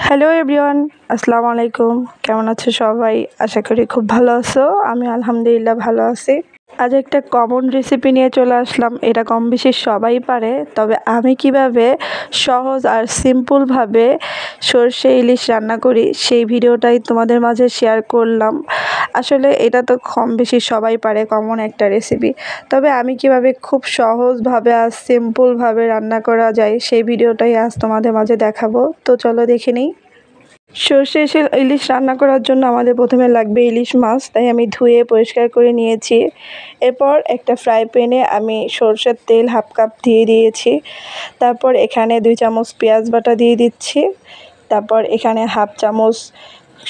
Hello everyone, আসসালামু আলাইকুম। কেমন আছো সবাই? আশা করি খুব ভালো আছো। আমি আলহামদুলিল্লাহ ভালো আছি। আজ একটা কমন রেসিপি নিয়ে চলে আসলাম। এটা কম বেশি সবাই পারে, তবে আমি কিভাবে সহজ আর সিম্পলভাবে সরষে ইলিশ রান্না করি সেই ভিডিওটাই তোমাদের মাঝে শেয়ার করলাম। আসলে এটা তো কম বেশি সবাই পারে, কমন একটা রেসিপি। তবে আমি কিভাবে খুব সহজভাবে আর সিম্পলভাবে রান্না করা যায় সেই ভিডিওটাই আজ তোমাদের মাঝে দেখাবো। তো চলো দেখে নিই। সরষে ইলিশ রান্না করার জন্য আমাদের প্রথমে লাগবে ইলিশ মাছ, তাই আমি ধুয়ে পরিষ্কার করে নিয়েছি। এরপর একটা ফ্রাই প্যানে আমি সরষের তেল 1/2 কাপ দিয়ে দিয়েছি। তারপর এখানে 2 চামচ পেঁয়াজ বাটা দিয়ে দিচ্ছি। তারপর এখানে 1/2 চামচ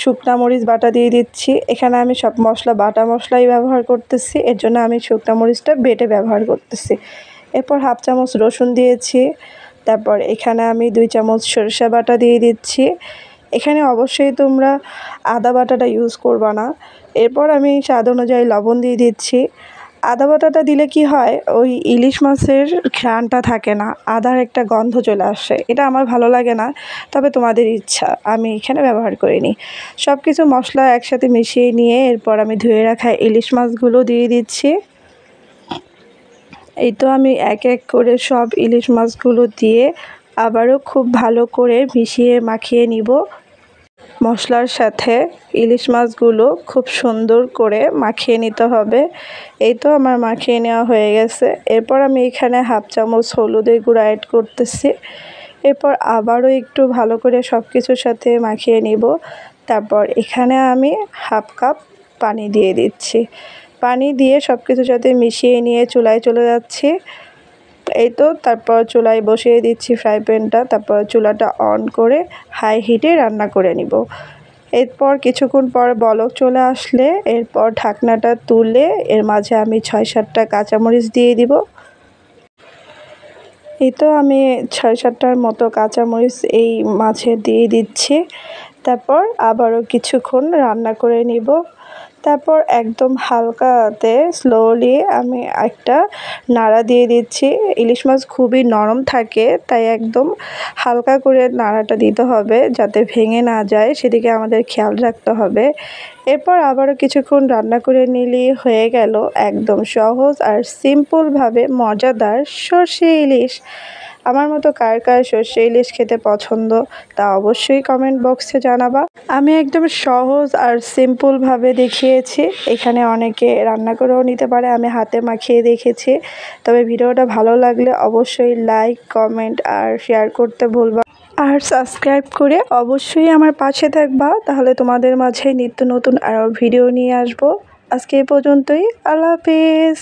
শুকনা মরিচ বাটা দিয়ে দিচ্ছি। এখানে আমি সব মশলা বাটা মশলাই ব্যবহার করতেছি, এর জন্য আমি শুকনা মরিচটা বেটে ব্যবহার করতেছি। এরপর 1/2 চামচ রসুন দিয়েছি। তারপর এখানে আমি 2 চামচ সরিষা বাটা দিয়ে দিচ্ছি। এখানে অবশ্যই তোমরা আদা বাটাটা ইউজ করবা না। এরপর আমি স্বাদ অনুযায়ী লবণ দিয়ে দিচ্ছি। আদা বাটাটা দিলে কি হয়, ওই ইলিশ মাছের ঘ্রাণটা থাকে না, আদার একটা গন্ধ চলে আসে। এটা আমার ভালো লাগে না, তবে তোমাদের ইচ্ছা, আমি এখানে ব্যবহার করিনি। সব কিছু মশলা একসাথে মিশিয়ে নিয়ে এরপর আমি ধুয়ে রাখা ইলিশ মাছগুলো দিয়ে দিচ্ছি। এই তো আমি এক এক করে সব ইলিশ মাছগুলো দিয়ে আবারও খুব ভালো করে মিশিয়ে মাখিয়ে নিব। মশলার সাথে ইলিশ মাছগুলো খুব সুন্দর করে মাখিয়ে নিতে হবে। এই তো আমার মাখিয়ে নেওয়া হয়ে গেছে। এরপর আমি এখানে 1/2 চামচ হলুদের গুঁড়া অ্যাড করতেছি। এরপর আবারও একটু ভালো করে সব কিছুর সাথে মাখিয়ে নিব। তারপর এখানে আমি 1/2 কাপ পানি দিয়ে দিচ্ছি। পানি দিয়ে সব কিছুর সাথে মিশিয়ে নিয়ে চুলায় চলে যাচ্ছি। এই তো তারপর চুলায় বসিয়ে দিচ্ছি ফ্রাই প্যানটা। তারপর চুলাটা অন করে হাই হিটে রান্না করে নিব। এরপর কিছুক্ষণ পর বলক চলে আসলে এরপর ঢাকনাটা তুলে এর মাঝে আমি 6-7টা কাঁচামরিচ দিয়ে দিব। এই তো আমি 6-7টার মতো কাঁচামরিচ এই মাছে দিয়ে দিচ্ছি। তারপর আবারও কিছুক্ষণ রান্না করে নিব। তারপর একদম হালকা হাতে স্লোলি আমি একটা নাড়া দিয়ে দিচ্ছি। ইলিশ মাছ খুবই নরম থাকে, তাই একদম হালকা করে নাড়াটা দিতে হবে যাতে ভেঙে না যায়, সেদিকে আমাদের খেয়াল রাখতে হবে। এরপর আবারও কিছুক্ষণ রান্না করে নিলেই হয়ে গেল একদম সহজ আর সিম্পলভাবে মজাদার সরষে ইলিশ। আমার মতো কার কার সরষে ইলিশ খেতে পছন্দ তা অবশ্যই কমেন্ট বক্সে জানাবা। আমি একদম সহজ আর সিম্পলভাবে দেখিয়েছি। এখানে অনেকে রান্না করেও নিতে পারে, আমি হাতে মাখিয়ে দেখেছি। তবে ভিডিওটা ভালো লাগলে অবশ্যই লাইক, কমেন্ট আর শেয়ার করতে ভুলবা আর সাবস্ক্রাইব করে অবশ্যই আমার পাশে থাকবা, তাহলে তোমাদের মাঝে নিত্য নতুন আরও ভিডিও নিয়ে আসবো। আজকে এই পর্যন্তই। আল্লাহ হাফেজ।